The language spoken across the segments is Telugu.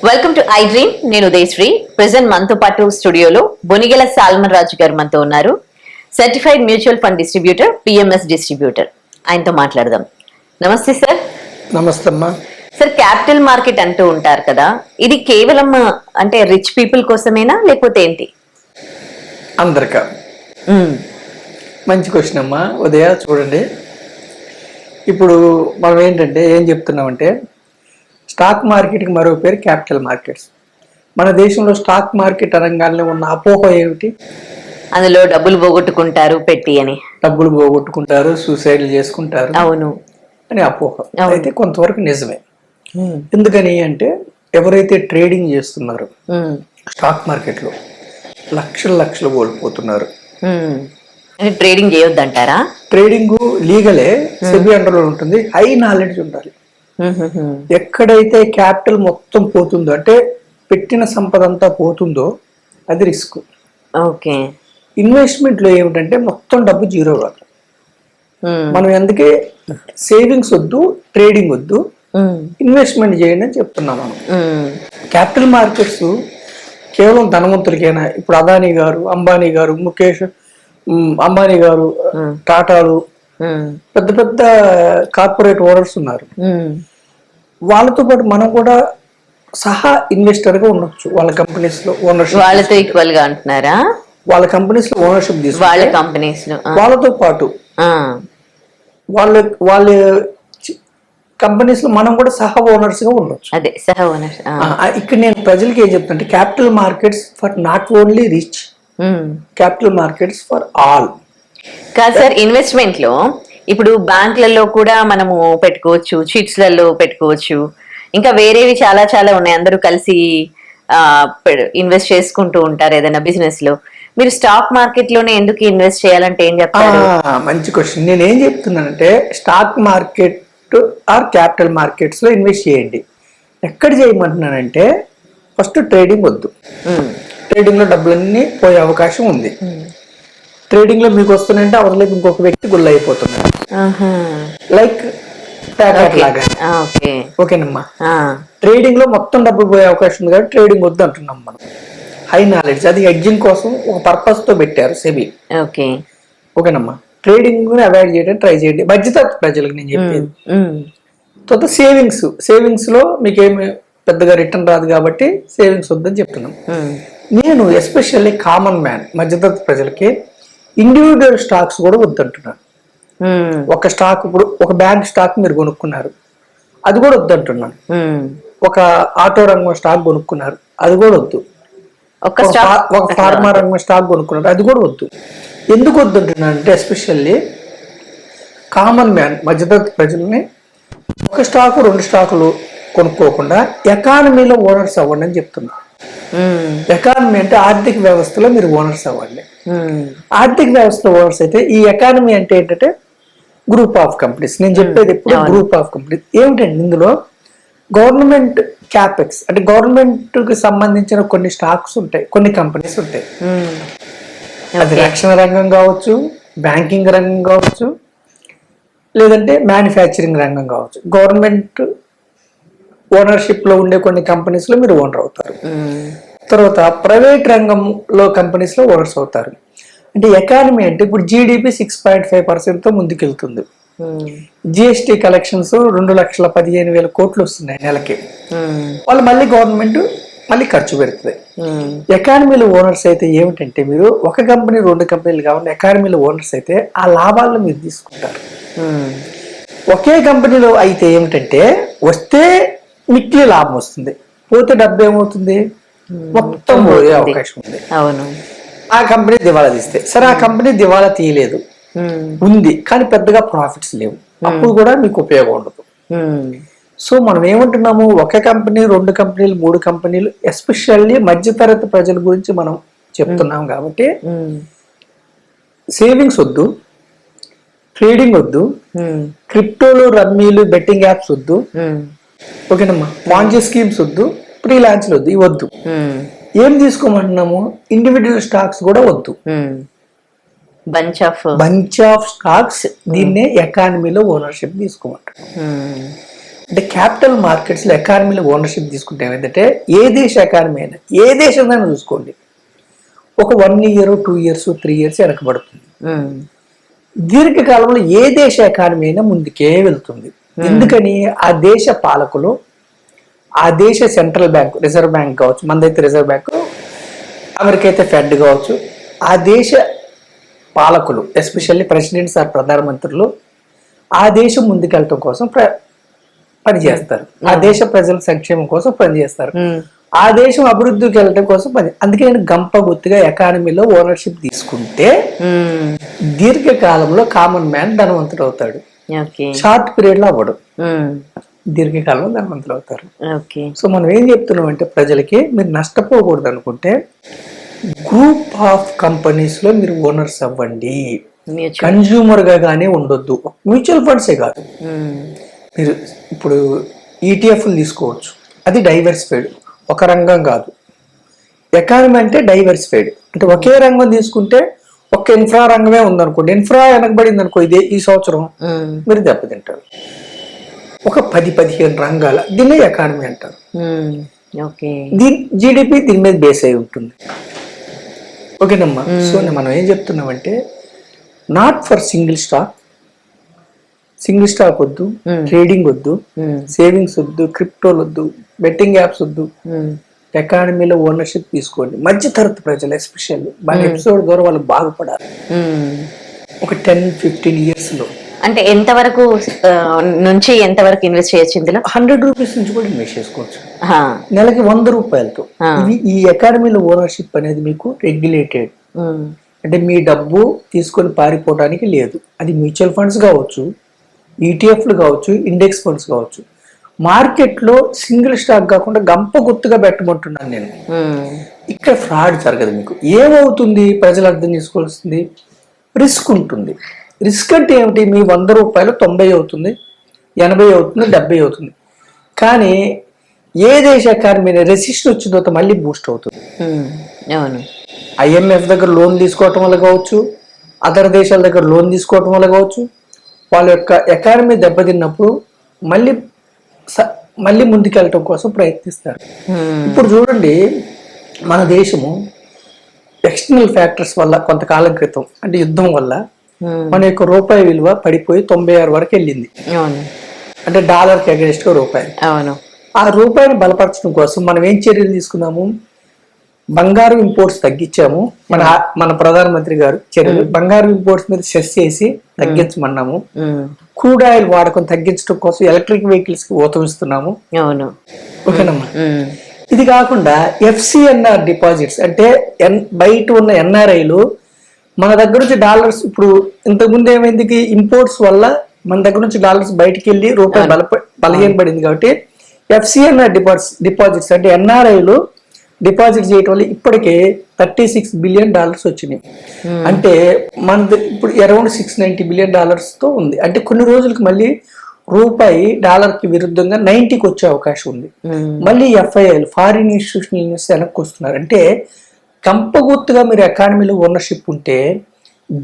Welcome to I dream. నేను ఉదయశ్రీ. ప్రెసెంట్ మనతో పాటు స్టూడియోలో బొనిగెల సాల్మన్ రాజు గారు మనతో ఉన్నారు. Certified mutual fund distributor, PMS distributor. ఆయనతో మాట్లాడదాం. నమస్తే సార్. నమస్తే అమ్మా. సార్, క్యాపిటల్ మార్కెట్ అంటూ ఉంటారు కదా, ఇది కేవలం అంటే రిచ్ పీపుల్ కోసమేనా లేకపోతే ఏంటి? అందరికా? మంచి క్వశ్చన్ అమ్మా. ఉదయ చూడండి, ఇప్పుడు మనం ఏంటంటే ఏం చెప్తున్నామంటే స్టాక్ మార్కెట్కి మరో పేరు క్యాపిటల్ మార్కెట్స్. మన దేశంలో స్టాక్ మార్కెట్ అనగానే ఉన్న అపోహ ఏమిటి? అందులో డబ్బులు పోగొట్టుకుంటారు పెట్టి అని. డబ్బులు పోగొట్టుకుంటారు, సూసైడ్లు చేసుకుంటారు, అవును అని అపోహ. అయితే కొంతవరకు నిజమే. ఎందుకని అంటే ఎవరైతే ట్రేడింగ్ చేస్తున్నారో స్టాక్ మార్కెట్లో లక్షలు కోల్పోతున్నారు. ట్రేడింగ్ చేయొద్దంటారా? ట్రేడింగ్ లీగలే, సెబీ అండర్లో ఉంటుంది, హై నాలెడ్జ్ ఉండాలి. ఎక్కడైతే క్యాపిటల్ మొత్తం పోతుందో, అంటే పెట్టిన సంపద అంతా పోతుందో, అది రిస్క్. ఓకే. ఇన్వెస్ట్మెంట్ లో ఏమిటంటే మొత్తం డబ్బు జీరో కాదు. మనం ఎందుకే సేవింగ్స్ వద్దు, ట్రేడింగ్ వద్దు, ఇన్వెస్ట్మెంట్ చేయండి అని చెప్తున్నాం మనం. క్యాపిటల్ మార్కెట్స్ కేవలం ధనవంతులకైనా, ఇప్పుడు అదానీ గారు, అంబానీ గారు, ముఖేష్ అంబానీ గారు, టాటాలు, పెద్ద పెద్ద కార్పొరేట్ ఓనర్స్ ఉన్నారు. వాళ్ళతో పాటు మనం కూడా సహా ఇన్వెస్టర్ గా ఉండొచ్చు. వాళ్ళ కంపెనీస్ లో ఓనర్షిప్, వాళ్ళతో ఈక్వల్ గా అంటున్నారా? వాళ్ళ కంపెనీస్ లో ఓనర్షిప్ తీసుకుంటే వాళ్ళ కంపెనీస్ లో వాళ్ళతో పాటు వాళ్ళ కంపెనీస్ లో మనం కూడా సహా ఓనర్స్ గా ఉండొచ్చు. అదే సహా ఓనర్స్. ఇక్కడ నేను ప్రజలకి ఏం చెప్తానంటే capital markets for not only rich, capital markets for all. కాదు సార్, ఇన్వెస్ట్మెంట్ లో ఇప్పుడు బ్యాంకులలో కూడా మనము పెట్టుకోవచ్చు, చిట్స్లలో పెట్టుకోవచ్చు, ఇంకా వేరేవి చాలా చాలా ఉన్నాయి. అందరూ కలిసి ఇన్వెస్ట్ చేసుకుంటూ ఉంటారు ఏదైనా బిజినెస్ లో. మీరు స్టాక్ మార్కెట్ లోనే ఎందుకు ఇన్వెస్ట్ చేయాలంటే ఏం చెప్తారు? మంచి క్వశ్చన్. నేను ఏం చెప్తున్నానంటే stock market or capital markets లో ఇన్వెస్ట్ చేయండి. ఎక్కడ చేయమంటున్నానంటే ఫస్ట్ ట్రేడింగ్ వద్దు. ట్రేడింగ్ లో డబ్బులన్నీ పోయే అవకాశం ఉంది. ట్రేడింగ్ లో మీకు వస్తున్నాయంటే అవతల ఇంకొక వ్యక్తి గుల్ల అయిపోతున్నాడు, లైక్ లాగా. ఓకేనమ్మా. ట్రేడింగ్ లో మొత్తం డబ్బులు పోయే అవకాశం ఉంది కాబట్టి ట్రేడింగ్ వద్దు అంటున్నాం మనం. హై నాలెడ్జ్, అది ఎడ్జింగ్ కోసం ఒక పర్పస్ తో పెట్టారు సెబీ. ఓకేనమ్మా. ట్రేడింగ్ అవాయిడ్ చేయడానికి ట్రై చేయండి, బాధ్యత ప్రజలకు నేను చెప్పేది. తర్వాత సేవింగ్స్ లో మీకేమి పెద్దగా రిటర్న్ రాదు కాబట్టి సేవింగ్స్ వద్దని చెప్తున్నాం. నేను ఎస్పెషల్లీ కామన్ మ్యాన్, మధ్యతరగతి ప్రజలకి ఇండివిజువల్ స్టాక్స్ కూడా వద్దంటున్నాను. ఒక స్టాక్, ఇప్పుడు ఒక బ్యాంక్ స్టాక్ మీరు కొనుక్కున్నారు, అది కూడా వద్దంటున్నాను. ఒక ఆటో రంగం స్టాక్ కొనుక్కున్నారు, అది కూడా వద్దు. ఒక ఫార్మా రంగం స్టాక్ కొనుక్కున్నారు, అది కూడా వద్దు. ఎందుకు వద్దంటున్నాను అంటే ఎస్పెషల్లీ కామన్ మ్యాన్, మధ్యతరగతి ప్రజల్ని ఒక స్టాకు 2 స్టాకులు కొనుక్కోకుండా ఎకానమీలో ఓనర్స్ అవ్వండి అని చెప్తున్నా. ఎకానమీ అంటే ఆర్థిక వ్యవస్థలో మీరు ఓనర్స్ అవ్వండి. ఆర్థిక వ్యవస్థలో ఓనర్స్ అయితే, ఈ ఎకానమీ అంటే ఏంటంటే గ్రూప్ ఆఫ్ కంపెనీస్. నేను చెప్పేది ఎప్పుడు గ్రూప్ ఆఫ్ కంపెనీస్. ఏమిటండి ఇందులో గవర్నమెంట్ క్యాపెక్స్, అంటే గవర్నమెంట్ కి సంబంధించిన కొన్ని స్టాక్స్ ఉంటాయి, కొన్ని కంపెనీస్ ఉంటాయి. అది రక్షణ రంగం కావచ్చు, బ్యాంకింగ్ రంగం కావచ్చు, లేదంటే మ్యానుఫ్యాక్చరింగ్ రంగం కావచ్చు. గవర్నమెంట్ ఓనర్షిప్ లో ఉండే కొన్ని కంపెనీస్ లో మీరు ఓనర్ అవుతారు. తర్వాత ప్రైవేట్ రంగంలో కంపెనీస్ లో ఓనర్స్ అవుతారు. అంటే ఎకానమీ అంటే ఇప్పుడు జీడిపి 6.5% తో ముందుకెళ్తుంది. జిఎస్టి కలెక్షన్స్ 2,15,000 కోట్లు వస్తున్నాయి నెలకి. వాళ్ళు మళ్ళీ గవర్నమెంట్ మళ్ళీ ఖర్చు పెడుతుంది. ఎకానమీలో ఓనర్స్ అయితే ఏమిటంటే, మీరు ఒక కంపెనీ 2 కంపెనీలు కావాలి, ఎకానమీలో ఓనర్స్ అయితే ఆ లాభాలను మీరు తీసుకుంటారు. ఒకే కంపెనీలో అయితే ఏమిటంటే వస్తే మిక్కిలి లాభం వస్తుంది, పోతే డబ్బు ఏమవుతుంది, మొత్తం పోయే అవకాశం ఉంది. ఆ కంపెనీ దివాలా తీస్తే, సరే ఆ కంపెనీ దివాలా తీయలేదు, ఉంది కానీ పెద్దగా ప్రాఫిట్స్ లేవు, అప్పుడు కూడా మీకు ఉపయోగం ఉండదు. సో మనం ఏమంటున్నాము, ఒక కంపెనీ 2 కంపెనీలు 3 కంపెనీలు, ఎస్పెషల్లీ మధ్యతరగతి ప్రజల గురించి మనం చెప్తున్నాం కాబట్టి సేవింగ్స్ వద్దు, ట్రేడింగ్ వద్దు, క్రిప్టోలు, రమ్మీలు, బెట్టింగ్ యాప్స్ వద్దు. ఓకేనమ్మా. పాంజీ స్కీమ్స్ వద్దు, ఫ్రీలాన్స్లు వద్దు, ఇవి వద్దు. ఏం తీసుకోమంటున్నాము, ఇండివిజువల్ స్టాక్స్ కూడా వద్దు. బంచ్ ఆఫ్ స్టాక్స్, దీన్నే ఎకానమీలో ఓనర్షిప్ తీసుకోమంటున్నాం. అంటే క్యాపిటల్ మార్కెట్స్లో ఎకానమీలో ఓనర్షిప్ తీసుకుంటే ఏమైందంటే ఏ దేశ ఎకానమీ అయినా ఏ దేశంలో చూసుకోండి ఒక 1 year 2 years 3 years వెనకబడుతుంది. దీర్ఘకాలంలో ఏ దేశ ఎకానమీ అయినా ముందుకే వెళ్తుంది. ఎందుకని ఆ దేశ పాలకులు ఆ దేశ సెంట్రల్ బ్యాంక్ రిజర్వ్ బ్యాంక్ కావచ్చు, మనదైతే రిజర్వ్ బ్యాంక్, అమెరికా అయితే ఫెడ్ కావచ్చు, ఆ దేశ పాలకులు ఎస్పెషల్లీ ప్రెసిడెంట్స్ ఆర్ ప్రధానమంత్రులు ఆ దేశం ముందుకెళ్ళటం కోసం పనిచేస్తారు. ఆ దేశ ప్రజల సంక్షేమం కోసం పనిచేస్తారు. ఆ దేశం అభివృద్ధికి వెళ్ళటం కోసం అందుకే నేను గంప గుర్తుగా ఎకానమీలో ఓనర్షిప్ తీసుకుంటే దీర్ఘకాలంలో కామన్ మ్యాన్ ధనవంతుడు అవుతాడు, షార్ట్ పీరియడ్ లో అవ్వడు, దీర్ఘకాలంలో ధనవంతులు అవుతారు. సో మనం ఏం చెప్తున్నాం అంటే ప్రజలకి మీరు నష్టపోకూడదు అనుకుంటే గ్రూప్ ఆఫ్ కంపెనీస్ లో మీరు ఓనర్స్ అవ్వండి, కన్జ్యూమర్ గా గానీ ఉండొద్దు. మ్యూచువల్ ఫండ్సే కాదు, మీరు ఇప్పుడు ఈటీఎఫ్లు తీసుకోవచ్చు, అది డైవర్సిఫైడ్, ఒక రంగం కాదు. ఎకానమీ అంటే డైవర్సిఫైడ్, అంటే ఒకే రంగం తీసుకుంటే ఒక ఇన్ఫ్రా రంగమే ఉందనుకోండి, ఇన్ఫ్రా వెనకబడింది అనుకో ఈ సంవత్సరం మీరు దెబ్బతింటారు. ఒక 10-15 రంగాల దీన్ని ఎకానమీ అంటారు. దీని జీడిపి దీని మీద బేస్ అయి ఉంటుంది. ఓకేనమ్మా. సో మనం ఏం చెప్తున్నామంటే నాట్ ఫర్ సింగిల్ స్టాక్ వద్దు, ట్రేడింగ్ వద్దు, సేవింగ్స్ వద్దు, క్రిప్టోలు వద్దు, బెట్టింగ్ యాప్స్ వద్దు, ఎకానమీలో ఓనర్షిప్ తీసుకోండి. మధ్య తరగతి ప్రజలు ఎస్పెషల్లీ మన ఎపిసోడ్ ద్వారా వాళ్ళు బాగుపడాలి. ఒక 10-15 years లో అంటే ఎంతవరకు నుంచి ఎంతవరకు ఇన్వెస్ట్ చేయొచ్చు ఇందులో? 100 rupees నుంచి కూడా ఇన్వెస్ట్ చేసుకోవచ్చు, నెలకి 100 రూపాయలతో. ఈ ఎకానమీలో ఓనర్షిప్ అనేది మీకు రెగ్యులేటెడ్, అంటే మీ డబ్బు తీసుకొని పారిపోవడానికి లేదు. అది మ్యూచువల్ ఫండ్స్ కావచ్చు, ఈటీఎఫ్లు కావచ్చు, ఇండెక్స్ ఫండ్స్ కావచ్చు. మార్కెట్లో సింగిల్ స్టాక్ కాకుండా గంప గుర్తుగా పెట్టమంటున్నాను నేను. ఇక్కడ ఫ్రాడ్ జరగదు. మీకు ఏమవుతుంది ప్రజలు అర్థం చేసుకోవాల్సింది, రిస్క్ ఉంటుంది. రిస్క్ అంటే ఏమిటి, మీ 100 రూపాయలు 90 అవుతుంది, 80 అవుతుంది, 70 అవుతుంది. కానీ ఏ దేశ ఎకానమీ రెసిషన్ వచ్చిన తర్వాత మళ్ళీ బూస్ట్ అవుతుంది. ఐఎంఎఫ్ దగ్గర లోన్ తీసుకోవటం వల్ల కావచ్చు, అదర్ దేశాల దగ్గర లోన్ తీసుకోవటం వల్ల కావచ్చు, వాళ్ళ యొక్క ఎకానమీ దెబ్బతిన్నప్పుడు మళ్ళీ ముందుకెళ్ళటం కోసం ప్రయత్నిస్తారు. ఇప్పుడు చూడండి, మన దేశము ఎక్స్టర్నల్ ఫ్యాక్టర్స్ వల్ల కొంతకాలం క్రితం అంటే యుద్ధం వల్ల మన యొక్క రూపాయి విలువ పడిపోయి 96 వరకు వెళ్ళింది. అంటే డాలర్కి అగెన్స్ట్ గా రూపాయి. ఆ రూపాయిని బలపరచడం కోసం మనం ఏం చర్యలు తీసుకున్నాము, బంగారు ఇంపోర్ట్స్ తగ్గించాము. మన ప్రధానమంత్రి గారు చర్యలు బంగారు ఇంపోర్ట్స్ మీద సెస్ చేసి తగ్గించమన్నాము. క్రూడ్ ఆయిల్ వాడకం తగ్గించడం కోసం ఎలక్ట్రిక్ వెహికల్స్ కి ఊతమిస్తున్నాము. ఓకేనమ్మా. ఇది కాకుండా FCNR డిపాజిట్స్ అంటే బయట ఉన్న NRIలు మన దగ్గర నుంచి డాలర్స్, ఇప్పుడు ఇంతకుముందు ఏమైంది, ఇంపోర్ట్స్ వల్ల మన దగ్గర నుంచి డాలర్స్ బయటికి వెళ్ళి రూపాయి బలహీనపడింది. కాబట్టి FCNR డిపాజిట్స్ అంటే NRIలు డిపాజిట్ చేయటం వల్ల ఇప్పటికే $36 billion వచ్చినాయి. అంటే మన ఇప్పుడు అరౌండ్ $690 billion తో ఉంది. అంటే కొన్ని రోజులకి మళ్ళీ రూపాయి డాలర్ కి విరుద్ధంగా 90కి వచ్చే అవకాశం ఉంది. మళ్ళీ FIIలు ఫారిన్ ఇన్స్టిట్యూషనల్ ఇన్వెస్టర్స్ వెనక్కి వస్తున్నారు. అంటే కంపగుర్తుగా మీరు ఎకానమీలో ఓనర్షిప్ ఉంటే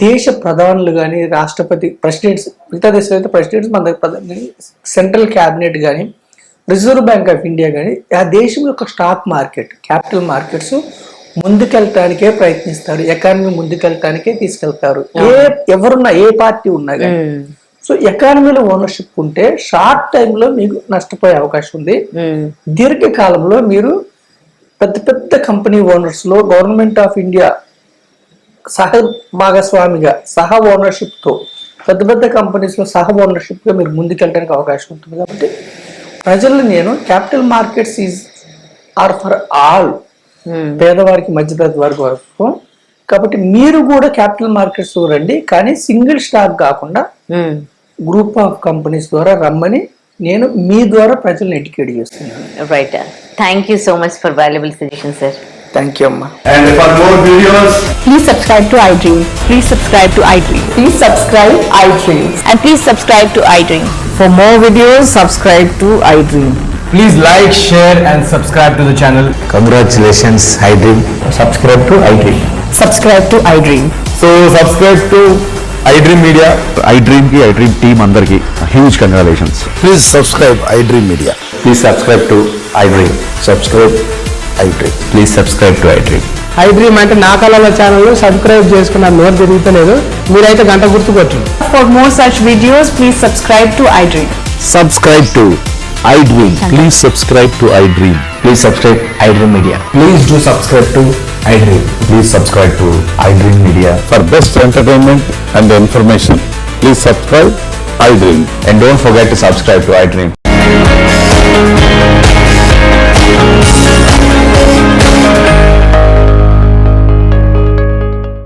దేశ ప్రధానులు కానీ, రాష్ట్రపతి, ప్రెసిడెంట్స్, మిగతా దేశాలు అయితే ప్రెసిడెంట్స్, మన దగ్గర సెంట్రల్ క్యాబినెట్ కానీ, రిజర్వ్ బ్యాంక్ ఆఫ్ ఇండియా కానీ, ఆ దేశం యొక్క స్టాక్ మార్కెట్, క్యాపిటల్ మార్కెట్స్ ముందుకెళ్ళటానికే ప్రయత్నిస్తారు, ఎకానమీ ముందుకెళ్ళటానికే తీసుకెళ్తారు. ఎవరున్నా, ఏ పార్టీ ఉన్నా కానీ. సో ఎకానమీలో ఓనర్షిప్ ఉంటే షార్ట్ టైంలో మీకు నష్టపోయే అవకాశం ఉంది. దీర్ఘకాలంలో మీరు పెద్ద పెద్ద కంపెనీ ఓనర్స్ లో గవర్నమెంట్ ఆఫ్ ఇండియా సహ భాగస్వామిగా, సహ ఓనర్షిప్ తో పెద్ద పెద్ద కంపెనీస్ లో సహ ఓనర్షిప్ గా మీరు ముందుకెళ్ళడానికి అవకాశం ఉంటుంది. కాబట్టి ప్రజలు నేను capital markets are for all, పేదవారికి, మధ్యతరగతి వారికి వరకు. కాబట్టి మీరు కూడా క్యాపిటల్ మార్కెట్స్ రండి, కానీ సింగిల్ స్టాక్ కాకుండా గ్రూప్ ఆఫ్ కంపెనీస్ ద్వారా రమ్మని నేను మీ ద్వారా ప్రజలను ఎడ్యుకేట్ చేస్తున్నాను. Right. Thank you so much for valuable suggestion sir. Thank you, Amma. And for more videos, please subscribe to iDream. Please subscribe to iDream. Please subscribe iDream. And please subscribe to iDream. For more videos, subscribe to iDream. please like, share and subscribe to the channel. Congratulations, iDream. Subscribe to iDream. Subscribe to iDream. So subscribe to iDream Media. iDream team అందరికి huge congratulations. Please subscribe iDream Media. Please subscribe to iDream. Subscribe iDream. Please subscribe to iDream. iDream అంటే నా కళల ఛానల్ సబ్స్క్రైబ్ చేసుకున్న నోరు తిరుగుతలేదు, మీరైతే గంట గుర్తు కొట్టండి. For more such videos, please subscribe to iDream. Subscribe to iDream. Please subscribe to iDream. Please subscribe iDream Media. Please do subscribe to iDream. Please subscribe to iDream Media. For best entertainment and information, please subscribe iDream. And don't forget to subscribe to iDream.